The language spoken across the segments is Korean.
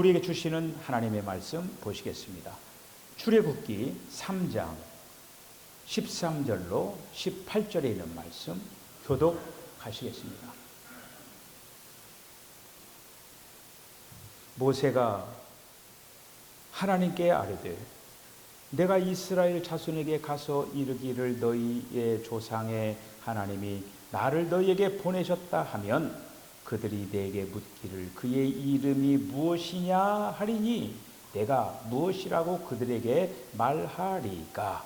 우리에게 주시는 하나님의 말씀 보시겠습니다. 출애굽기 3장 13절로 18절에 있는 말씀 교독하시겠습니다. 모세가 하나님께 아뢰되 내가 이스라엘 자손에게 가서 이르기를 너희의 조상의 하나님이 나를 너희에게 보내셨다 하면 그들이 내게 묻기를 그의 이름이 무엇이냐 하리니 내가 무엇이라고 그들에게 말하리까?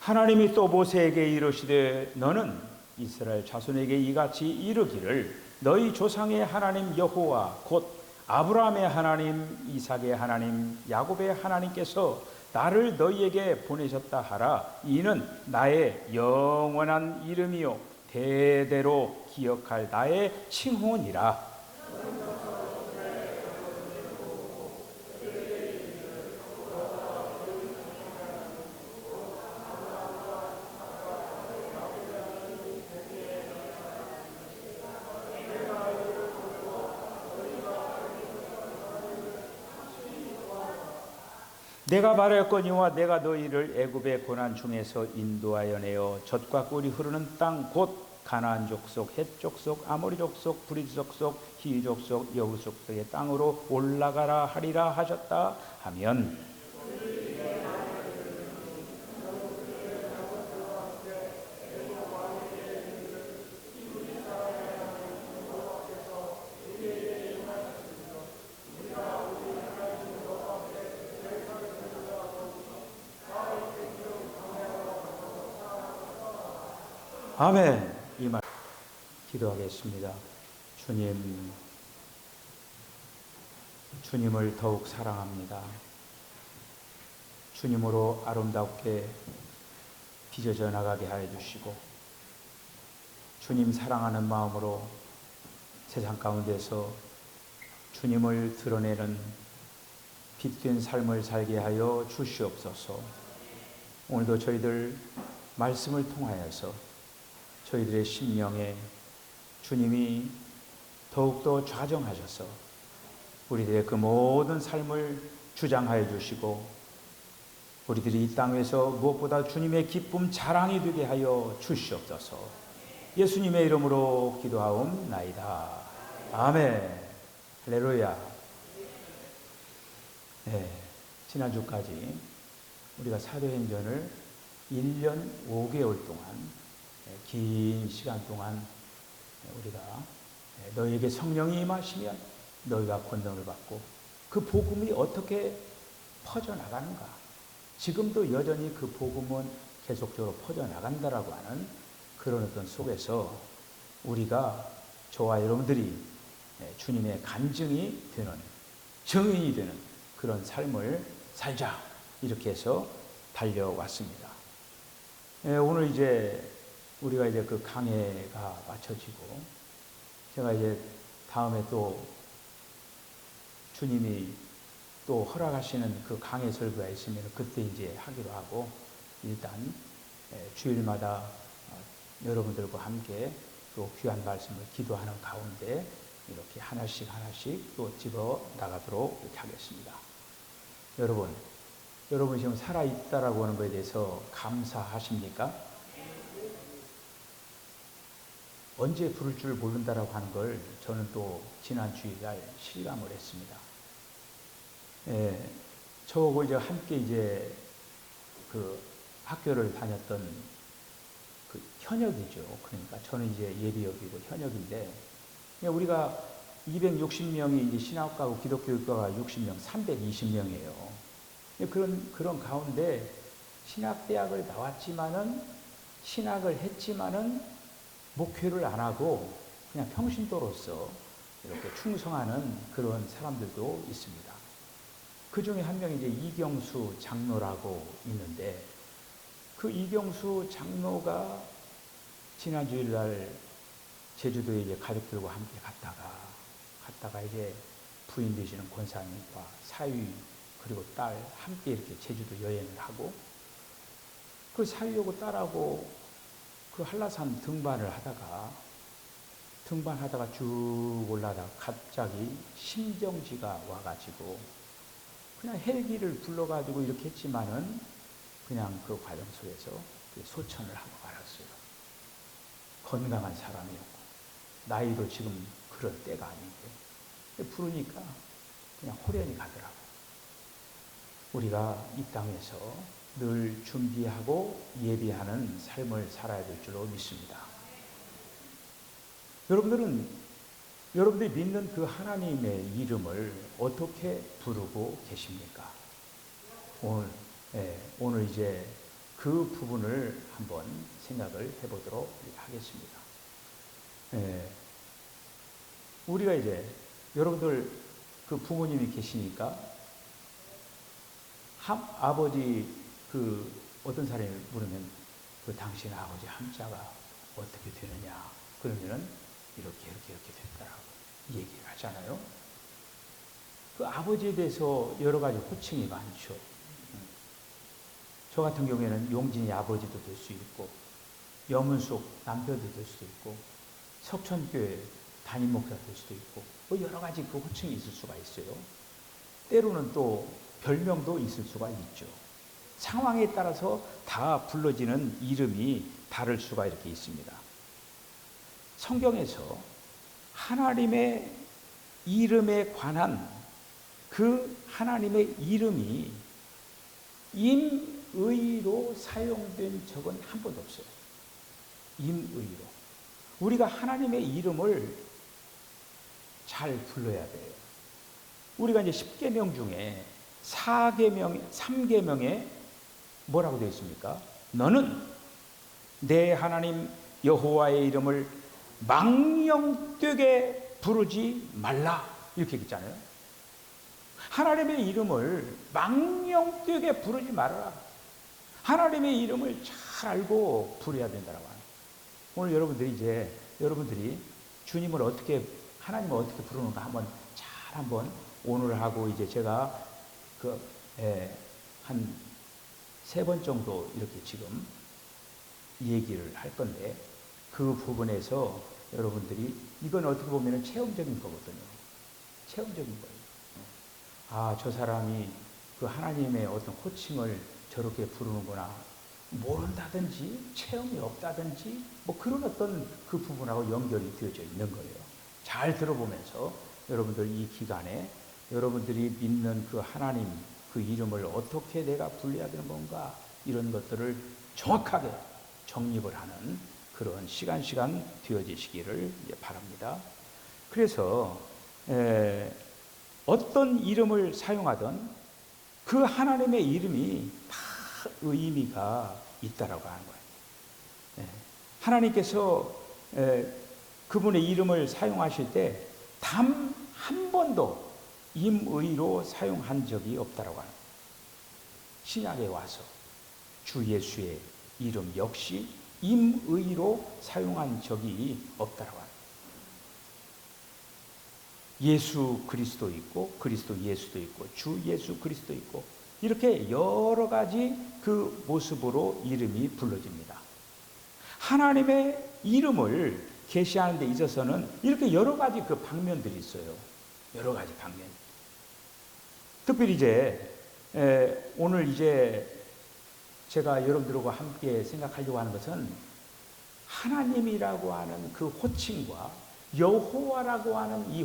하나님이 또 모세에게 이르시되 너는 이스라엘 자손에게 이같이 이르기를 너희 조상의 하나님 여호와 곧 아브라함의 하나님, 이삭의 하나님, 야곱의 하나님께서 나를 너희에게 보내셨다 하라. 이는 나의 영원한 이름이요 대대로 기억할 나의 칭호니라. 내가 말하였거니와 내가 너희를 애굽의 고난 중에서 인도하여 내어 젖과 꿀이 흐르는 땅 곧 가나안 족속, 헷 족속, 아모리 족속, 브리스 족속, 히위 족속, 여부 족속의 땅으로 올라가라 하리라 하셨다 하면 아멘. 이 말 기도하겠습니다. 주님, 주님을 더욱 사랑합니다. 주님으로 아름답게 빚어져 나가게 하여 주시고 주님 사랑하는 마음으로 세상 가운데서 주님을 드러내는 빛된 삶을 살게 하여 주시옵소서. 오늘도 저희들 말씀을 통하여서 저희들의 심령에 주님이 더욱더 좌정하셔서 우리들의 그 모든 삶을 주장하여 주시고 우리들이 이 땅에서 무엇보다 주님의 기쁨 자랑이 되게 하여 주시옵소서. 예수님의 이름으로 기도하옵나이다. 아멘. 할렐루야. 네, 지난주까지 우리가 사도행전을 1년 5개월 동안 긴 시간 동안 우리가 너희에게 성령이 임하시면 너희가 권능을 받고 그 복음이 어떻게 퍼져나가는가, 지금도 여전히 그 복음은 계속적으로 퍼져나간다라고 하는 그런 어떤 속에서 우리가 저와 여러분들이 주님의 간증이 되는, 증인이 되는 그런 삶을 살자, 이렇게 해서 달려왔습니다. 오늘 이제 우리가 이제 그 강해가 마쳐지고 제가 이제 다음에 또 주님이 또 허락하시는 그 강해 설교가 있으면 그때 이제 하기로 하고, 일단 주일마다 여러분들과 함께 또 귀한 말씀을 기도하는 가운데 이렇게 하나씩 또 집어 나가도록 이렇게 하겠습니다. 여러분 지금 살아있다라고 하는 것에 대해서 감사하십니까? 언제 부를 줄 모른다라고 하는 걸 저는 또 지난 주일날 실감을 했습니다. 저하고 이제 함께 이제 그 학교를 다녔던 그 현역이죠. 그러니까 저는 이제 예비역이고 현역인데, 우리가 260명이 이제 신학과고 기독교육과가 60명, 320명이에요. 그런 가운데 신학대학을 나왔지만은, 신학을 했지만은 목회를 안 하고 그냥 평신도로서 이렇게 충성하는 그런 사람들도 있습니다. 그 중에 한 명이 이제 이경수 장로라고 있는데, 그 이경수 장로가 지난 주일날 제주도에 이제 가족들과 함께 갔다가 이제 부인 되시는 권사님과 사위 그리고 딸 함께 이렇게 제주도 여행을 하고 그 살려고 딸하고 그 한라산 등반하다가 쭉 올라다가 갑자기 심정지가 와가지고 그냥 헬기를 불러가지고 이렇게 했지만은 그냥 그 과정 속에서 소천을 하고 말았어요. 건강한 사람이었고 나이도 지금 그럴 때가 아닌데 부르니까 그냥 호련히 가더라고. 우리가 이 땅에서 늘 준비하고 예비하는 삶을 살아야 될 줄로 믿습니다. 여러분들이 믿는 그 하나님의 이름을 어떻게 부르고 계십니까? 오늘 이제 그 부분을 한번 생각을 해보도록 하겠습니다. 우리가 이제 여러분들 그 부모님이 계시니까 아버지 그 어떤 사람이 물으면 그 당신 아버지 함자가 어떻게 되느냐 그러면은 이렇게 됐더라고 얘기를 하잖아요. 그 아버지에 대해서 여러 가지 호칭이 많죠. 저 같은 경우에는 용진이 아버지도 될 수 있고 염은숙 남편도 될 수도 있고 석천교회 담임 목사 될 수도 있고 뭐 여러 가지 그 호칭이 있을 수가 있어요. 때로는 또 별명도 있을 수가 있죠. 상황에 따라서 다 불러지는 이름이 다를 수가 이렇게 있습니다. 성경에서 하나님의 이름에 관한 그 하나님의 이름이 임의로 사용된 적은 한 번도 없어요. 임의로. 우리가 하나님의 이름을 잘 불러야 돼요. 우리가 이제 10계명 중에 3계명에 뭐라고 되어 있습니까? 너는 내 하나님 여호와의 이름을 망령되게 부르지 말라 이렇게 있잖아요. 하나님의 이름을 망령되게 부르지 말아라. 하나님의 이름을 잘 알고 부려야 된다라고 하는. 오늘 여러분들이 주님을 하나님을 어떻게 부르는가 한번 오늘 하고 이제 제가 한 3번 정도 이렇게 지금 얘기를 할 건데 그 부분에서 여러분들이 이건 어떻게 보면 체험적인 거거든요. 체험적인 거예요. 저 사람이 그 하나님의 어떤 호칭을 저렇게 부르는구나. 모른다든지 체험이 없다든지 뭐 그런 어떤 그 부분하고 연결이 되어져 있는 거예요. 잘 들어보면서 여러분들 이 기간에 여러분들이 믿는 그 하나님 그 이름을 어떻게 내가 불러야 되는 건가 이런 것들을 정확하게 정립을 하는 그런 시간 되어지시기를 바랍니다. 그래서 어떤 이름을 사용하든 그 하나님의 이름이 다 의미가 있다라고 하는 거예요. 하나님께서 그분의 이름을 사용하실 때 단 한 번도 임의로 사용한 적이 없다라고 하는 거예요. 신약에 와서 주 예수의 이름 역시 임의로 사용한 적이 없다라고 하는 거예요. 예수 그리스도 있고 그리스도 예수도 있고 주 예수 그리스도 있고 이렇게 여러 가지 그 모습으로 이름이 불러집니다. 하나님의 이름을 계시하는 데 있어서는 이렇게 여러 가지 그 방면들이 있어요. 여러 가지 방면. 특별히 오늘 제가 여러분들과 함께 생각하려고 하는 것은 하나님이라고 하는 그 호칭과 여호와라고 하는 이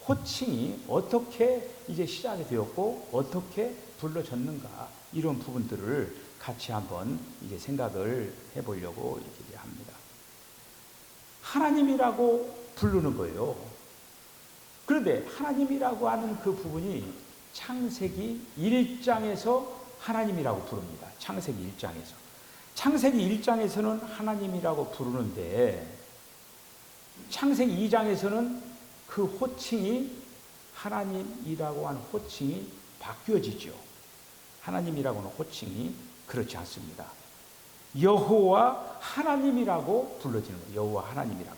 호칭이 어떻게 이제 시작이 되었고 어떻게 불러졌는가 이런 부분들을 같이 한번 이제 생각을 해보려고 이렇게 합니다. 하나님이라고 부르는 거예요. 그런데 하나님이라고 하는 그 부분이 창세기 1장에서 하나님이라고 부릅니다. 창세기 1장에서. 창세기 1장에서는 하나님이라고 부르는데 창세기 2장에서는 그 호칭이 하나님이라고 하는 호칭이 바뀌어지죠. 하나님이라고 하는 호칭이 그렇지 않습니다. 여호와 하나님이라고 불러지는 거예요. 여호와 하나님이라고.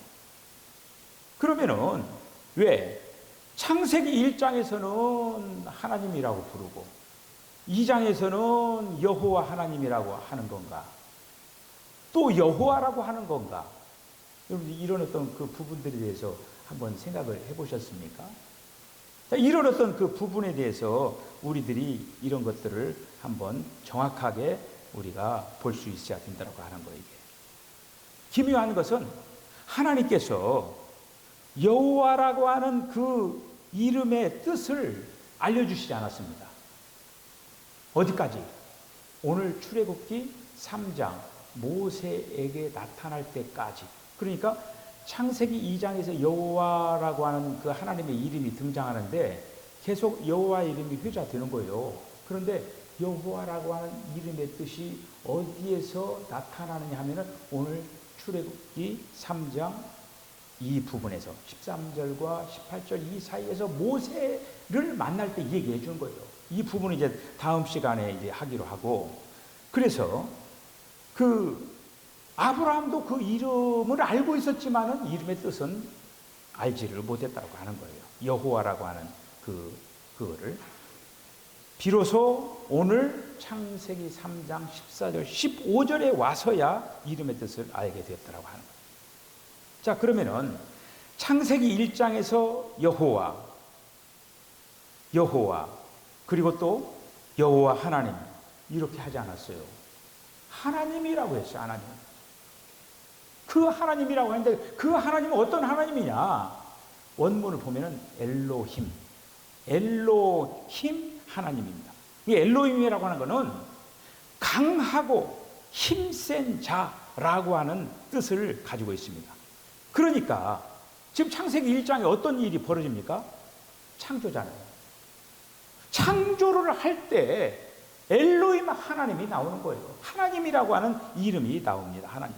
그러면은 왜 창세기 1장에서는 하나님이라고 부르고 2장에서는 여호와 하나님이라고 하는 건가? 또 여호와라고 하는 건가? 여러분 이런 어떤 그 부분들에 대해서 한번 생각을 해보셨습니까? 이런 어떤 그 부분에 대해서 우리들이 이런 것들을 한번 정확하게 우리가 볼 수 있어야 된다고 하는 거예요. 기묘한 것은 하나님께서 여호와라고 하는 그 이름의 뜻을 알려주시지 않았습니다. 어디까지? 오늘 출애굽기 3장 모세에게 나타날 때까지. 그러니까 창세기 2장에서 여호와라고 하는 그 하나님의 이름이 등장하는데 계속 여호와 이름이 회자되는 거예요. 그런데 여호와라고 하는 이름의 뜻이 어디에서 나타나느냐 하면은 오늘 출애굽기 3장 이 부분에서 13절과 18절 이 사이에서 모세를 만날 때 얘기해 주는 거예요. 이 부분은 이제 다음 시간에 이제 하기로 하고, 그래서 그 아브라함도 그 이름을 알고 있었지만은 이름의 뜻은 알지를 못했다고 하는 거예요. 여호와라고 하는 그거를 비로소 오늘 창세기 3장 14절 15절에 와서야 이름의 뜻을 알게 되었다고 하는 거예요. 자, 그러면은 창세기 1장에서 여호와 그리고 또 여호와 하나님 이렇게 하지 않았어요. 하나님이라고 했어요. 하나님. 그 하나님이라고 하는데 그 하나님은 어떤 하나님이냐? 원문을 보면은 엘로힘 하나님입니다. 이 엘로힘이라고 하는 것은 강하고 힘센 자라고 하는 뜻을 가지고 있습니다. 그러니까 지금 창세기 1장에 어떤 일이 벌어집니까? 창조잖아요. 창조를 할 때 엘로힘 하나님이 나오는 거예요. 하나님이라고 하는 이름이 나옵니다. 하나님.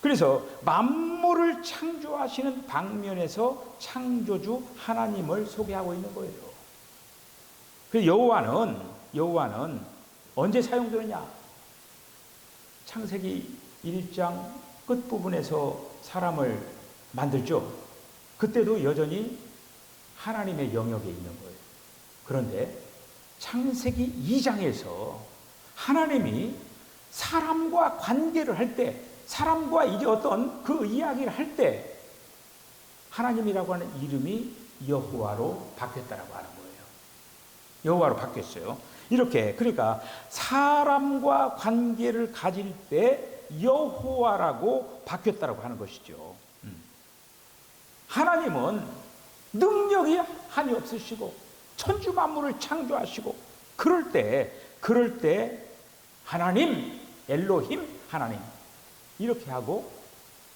그래서 만물을 창조하시는 방면에서 창조주 하나님을 소개하고 있는 거예요. 그 여호와는 언제 사용되느냐? 창세기 1장 끝부분에서 사람을 만들죠. 그때도 여전히 하나님의 영역에 있는 거예요. 그런데 창세기 2장에서 하나님이 사람과 관계를 할 때, 사람과 이제 어떤 그 이야기를 할 때 하나님이라고 하는 이름이 여호와로 바뀌었다라고 하는 거예요. 여호와로 바뀌었어요. 이렇게 그러니까 사람과 관계를 가질 때 여호와라고 바뀌었다라고 하는 것이죠. 하나님은 능력이 한이 없으시고 천주 만물을 창조하시고 그럴 때 하나님 엘로힘 하나님 이렇게 하고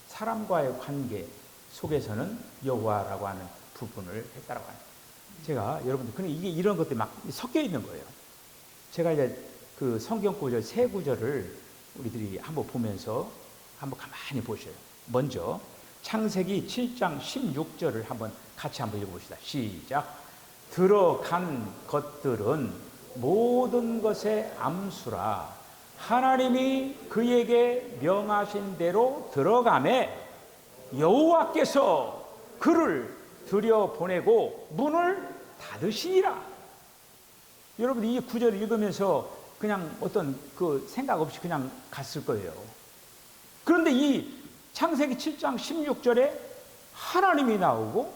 사람과의 관계 속에서는 여호와라고 하는 부분을 했다라고 합니다. 제가 여러분들 근데 이게 이런 것들이 막 섞여 있는 거예요. 제가 이제 그 성경 구절 세 구절을 우리들이 한번 보면서 한번 가만히 보셔요. 먼저 창세기 7장 16절을 한번 같이 한번 읽어봅시다. 시작. 들어간 것들은 모든 것의 암수라 하나님이 그에게 명하신 대로 들어가매 여호와께서 그를 들여보내고 문을 닫으시니라. 여러분 이 구절을 읽으면서 그냥 어떤 그 생각 없이 그냥 갔을 거예요. 그런데 이 창세기 7장 16절에 하나님이 나오고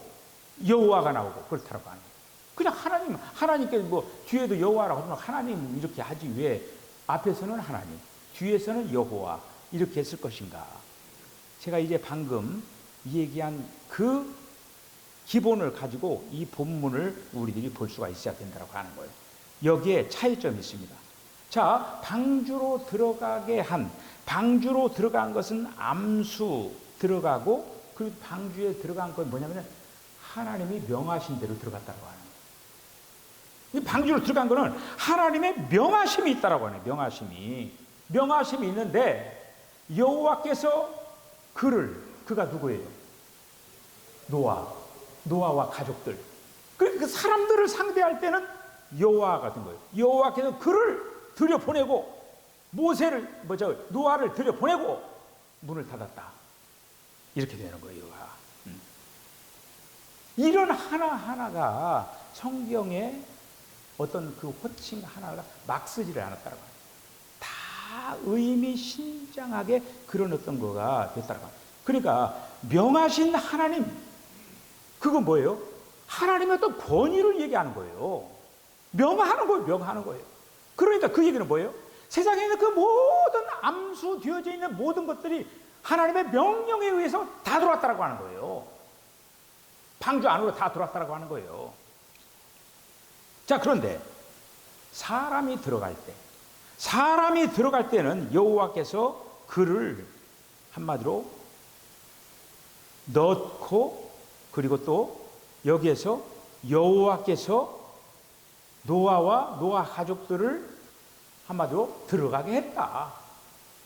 여호와가 나오고 그렇다고 하는 거예요. 그냥 하나님께 뭐 뒤에도 여호와라고 하지만 하나님 이렇게 하지 왜 앞에서는 하나님, 뒤에서는 여호와 이렇게 했을 것인가? 제가 이제 방금 얘기한 그 기본을 가지고 이 본문을 우리들이 볼 수가 있어야 된다고 하는 거예요. 여기에 차이점이 있습니다. 자, 방주로 들어간 것은 암수 들어가고 그 방주에 들어간 건 뭐냐면 하나님이 명하신 대로 들어갔다고 하는 거예요. 이 방주로 들어간 거는 하나님의 명하심이 있다라고 하네요. 명하심이 있는데 여호와께서 그가 누구예요? 노아와 가족들. 그 사람들을 상대할 때는 여호와가 된 거예요. 여호와께서 그를 들여보내고 노아를 들여보내고 문을 닫았다. 이렇게 되는 거예요. 이런 하나하나가 성경에 어떤 그 호칭 하나가 막 쓰지를 않았다고 합니다. 다 의미심장하게 그런 어떤 거가 됐다고 합니다. 그러니까 명하신 하나님, 그건 뭐예요? 하나님의 어떤 권위를 얘기하는 거예요. 명하는 거예요. 명하는 거예요. 그러니까 그 얘기는 뭐예요? 세상에 있는 그 모든 암수되어져 있는 모든 것들이 하나님의 명령에 의해서 다 들어왔다고 하는 거예요. 방주 안으로 다 들어왔다고 하는 거예요. 자, 그런데 사람이 들어갈 때는 여호와께서 그를 한마디로 넣고, 그리고 또 여기에서 여호와께서 노아와 노아 가족들을 한마디로 들어가게 했다.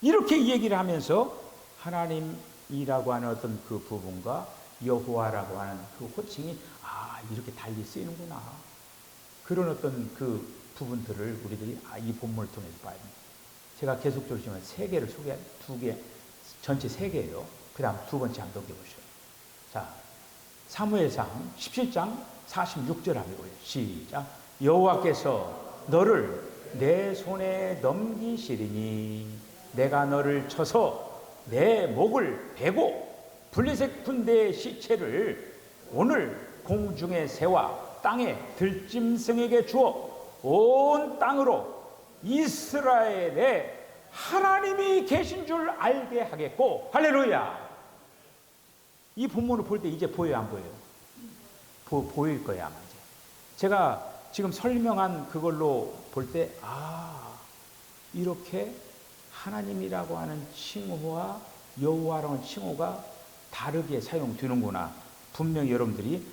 이렇게 얘기를 하면서 하나님이라고 하는 어떤 그 부분과 여호와라고 하는 그 호칭이 이렇게 달리 쓰이는구나. 그런 어떤 그 부분들을 우리들이 이 본문을 통해서 봐야 됩니다. 제가 계속적으로 지금 세 개를 두 개, 전체 세 개예요. 그 다음 두 번째 한번 넘겨보시죠. 자, 사무엘상 17장 46절 한번 읽어요. 시작. 여호와께서 너를 내 손에 넘기시리니 내가 너를 쳐서 내 목을 베고 블레셋 군대의 시체를 오늘 공중의 새와 땅의 들짐승에게 주어 온 땅으로 이스라엘의 하나님이 계신 줄 알게 하겠고. 할렐루야. 이 본문을 볼 때 이제 보여요, 안 보여요? 보일 거예요, 아마 이제. 제가 지금 설명한 그걸로 볼 때 이렇게 하나님이라고 하는 칭호와 여호와라고 하는 칭호가 다르게 사용되는구나. 분명히 여러분들이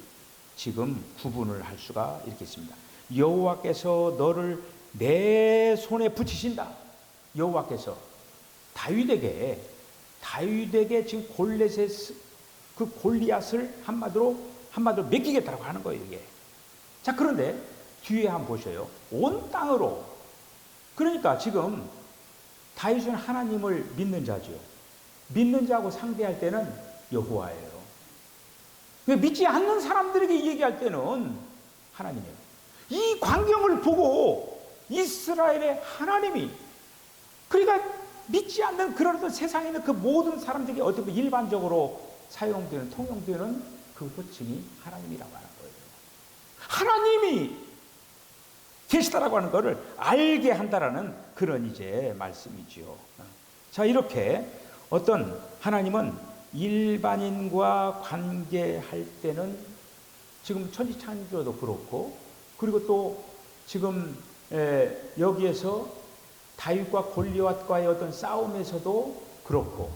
지금 구분을 할 수가 있겠습니다. 여호와께서 너를 내 손에 붙이신다. 여호와께서 다윗에게 지금 그 골리앗을 한마디로 맡기겠다고 하는 거예요, 이게. 자, 그런데 뒤에 한번 보셔요. 온 땅으로. 그러니까 지금 다윗은 하나님을 믿는 자죠. 믿는 자하고 상대할 때는 여호와예요. 믿지 않는 사람들에게 얘기할 때는 하나님이에요. 이 광경을 보고 이스라엘의 하나님이, 그러니까 믿지 않는 그런 어떤 세상에 있는 그 모든 사람들에게 어떻게 일반적으로 사용되는, 통용되는 그 호칭이 하나님이라고 하는 거예요. 하나님이 계시다라고 하는 것을 알게 한다라는 그런 이제 말씀이지요. 자, 이렇게 어떤 하나님은 일반인과 관계할 때는 지금 천지창조도 그렇고, 그리고 또 지금 여기에서 다윗과 골리앗과의 어떤 싸움에서도 그렇고,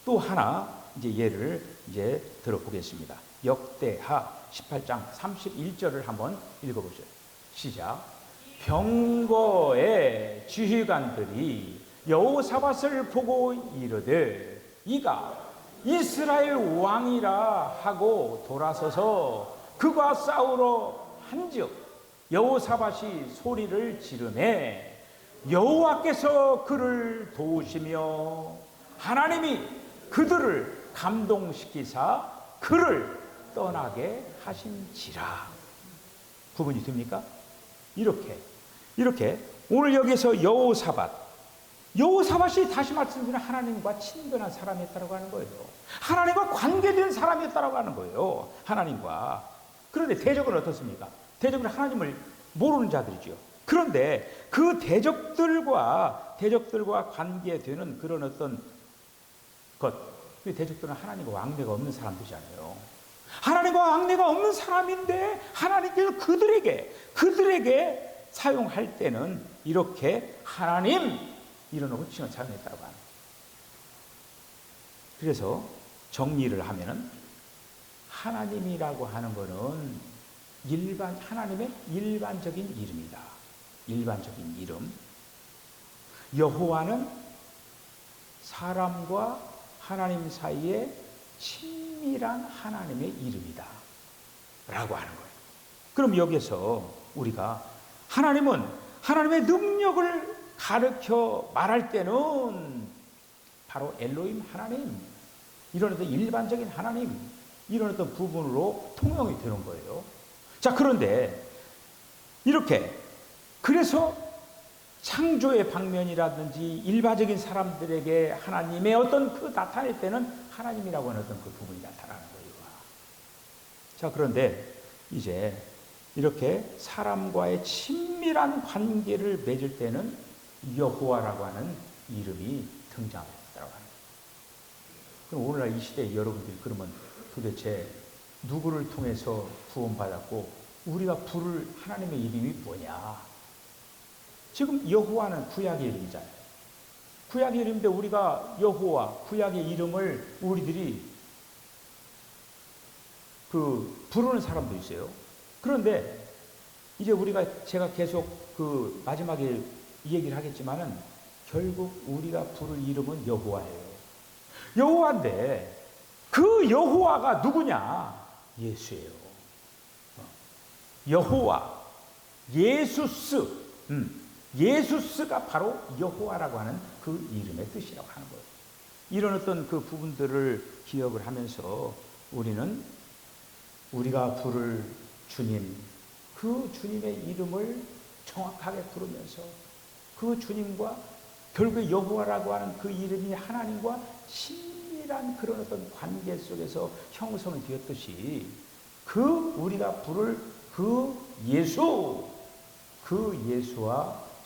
또 하나 이제 예를 이제 들어보겠습니다. 역대하 18장 31절을 한번 읽어보세요. 시작. 병거의 지휘관들이 여호사밧을 보고 이르되 이가 이스라엘 왕이라 하고 돌아서서 그가 싸우러 한즉 여호사밧이 소리를 지르매 여호와께서 그를 도우시며 하나님이 그들을 감동시키사 그를 떠나게 하신지라. 구분이 됩니까? 이렇게 오늘 여기서 여호사밧이 다시 말씀드리는 하나님과 친근한 사람이었다고 하는 거예요. 하나님과 관계된 사람이었다고 하는 거예요. 하나님과. 그런데 대적은 어떻습니까? 대적은 하나님을 모르는 자들이죠. 그런데 그 대적들과 관계되는 그런 어떤 것, 그 대적들은 하나님과 왕래가 없는 사람들이잖아요. 하나님과 왕래가 없는 사람인데 하나님께서 그들에게 사용할 때는 이렇게 하나님 이런 호칭을 사용했다고 합니다. 그래서 정리를 하면은 하나님이라고 하는 것은 하나님의 일반적인 이름이다. 일반적인 이름. 여호와는 사람과 하나님 사이에 친밀한 하나님의 이름이다 라고 하는 거예요. 그럼 여기서 우리가 하나님은 하나님의 능력을 가르쳐 말할 때는 바로 엘로힘 하나님, 이런 일반적인 하나님, 이런 어떤 부분으로 통용이 되는 거예요. 자, 그런데 이렇게 그래서 창조의 방면이라든지 일반적인 사람들에게 하나님의 어떤 그 나타낼 때는 하나님이라고 하는 어떤 그 부분이 나타나는 거예요. 자, 그런데 이제 이렇게 사람과의 친밀한 관계를 맺을 때는 여호와라고 하는 이름이 등장했다고 하는 거예요. 그럼 오늘날 이 시대에 여러분들이 그러면 도대체 누구를 통해서 구원받았고 우리가 부를 하나님의 이름이 뭐냐? 지금 여호와는 구약의 이름이잖아요. 구약의 이름인데 우리가 여호와 구약의 이름을 우리들이 부르는 사람도 있어요. 그런데 이제 제가 계속 그 마지막에 이 얘기를 하겠지만은 결국 우리가 부를 이름은 여호와예요. 여호와인데 그 여호와가 누구냐? 예수예요. 여호와, 예수스, 예수스가 바로 여호와라고 하는 그 이름의 뜻이라고 하는 거예요. 이런 어떤 그 부분들을 기억을 하면서 우리는 우리가 부를 주님, 그 주님의 이름을 정확하게 부르면서 그 주님과 결국에 여호와라고 하는 그 이름이 하나님과 친밀한 그런 어떤 관계 속에서 형성이 되었듯이 그 우리가 부를 그 예수와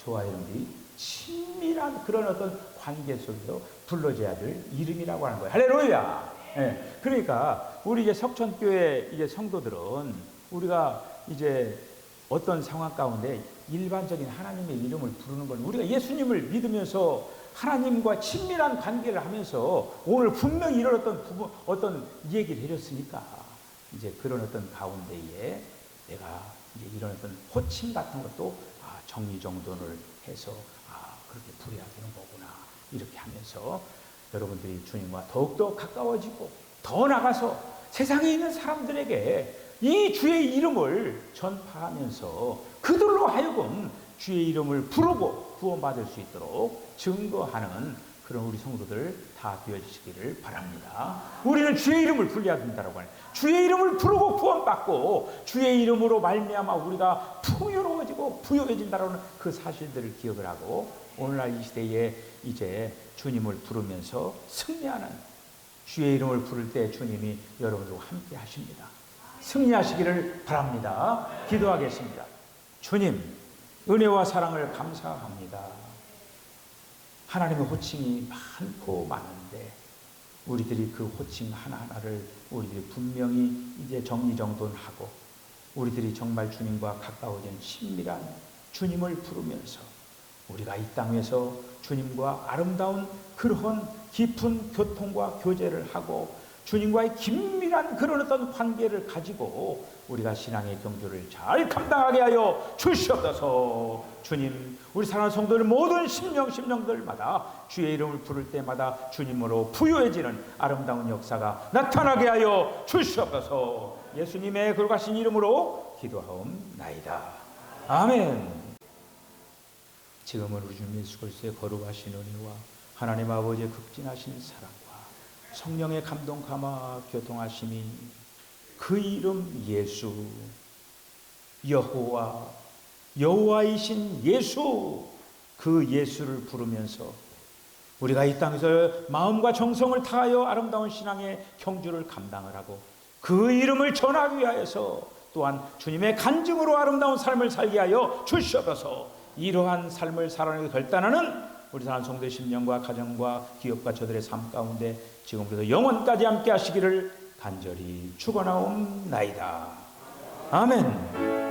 저와 여러분들이 친밀한 그런 어떤 관계 속에서 불러져야 될 이름이라고 하는 거예요. 할렐루야! 네. 그러니까 우리 이제 석천교회 이제 성도들은 우리가 이제 어떤 상황 가운데 일반적인 하나님의 이름을 부르는 건 우리가 예수님을 믿으면서 하나님과 친밀한 관계를 하면서 오늘 분명히 이런 어떤 얘기를 해줬으니까 이제 그런 어떤 가운데에 내가 이제 이런 어떤 호칭 같은 것도 정리정돈을 해서 그렇게 부려야 되는 거구나 이렇게 하면서 여러분들이 주님과 더욱더 가까워지고 더 나가서 세상에 있는 사람들에게 이 주의 이름을 전파하면서 그들로 하여금 주의 이름을 부르고 구원받을 수 있도록 증거하는 그런 우리 성도들 다 되어주시기를 바랍니다. 우리는 주의 이름을 불려야 된다고 하네요. 주의 이름을 부르고 구원받고 주의 이름으로 말미암아 우리가 풍요로워지고 부유해진다는 그 사실들을 기억을 하고 오늘날 이 시대에 이제 주님을 부르면서 승리하는 주의 이름을 부를 때 주님이 여러분들과 함께 하십니다. 승리하시기를 바랍니다. 기도하겠습니다. 주님, 은혜와 사랑을 감사합니다. 하나님의 호칭이 많고 많은데 우리들이 그 호칭 하나하나를 우리들이 분명히 이제 정리정돈하고 우리들이 정말 주님과 가까워진 친밀한 주님을 부르면서 우리가 이 땅에서 주님과 아름다운 그러한 깊은 교통과 교제를 하고 주님과의 긴밀한 그런 어떤 관계를 가지고 우리가 신앙의 경주를 잘 감당하게 하여 주시옵소서. 주님, 우리 사랑하는 성도들 모든 심령들마다 주의 이름을 부를 때마다 주님으로 부유해지는 아름다운 역사가 나타나게 하여 주시옵소서. 예수님의 거룩하신 이름으로 기도하옵나이다. 아멘. 지금은 우리 주님 예수 그리스도의 거룩하신 은혜와 하나님 아버지의 극진하신 사랑과 성령의 감동 감화 교통하심이 그 이름 예수 여호와이신 예수 그 예수를 부르면서 우리가 이 땅에서 마음과 정성을 다하여 아름다운 신앙의 경주를 감당을 하고 그 이름을 전하기 위하여서 또한 주님의 간증으로 아름다운 삶을 살게 하여 주시옵소서. 이러한 삶을 살아내고 결단하는 우리 사랑하는 성도의 심령과 가정과 기업과 저들의 삶 가운데 지금부터 영원까지 함께 하시기를 간절히 축원하옵나이다. 아멘.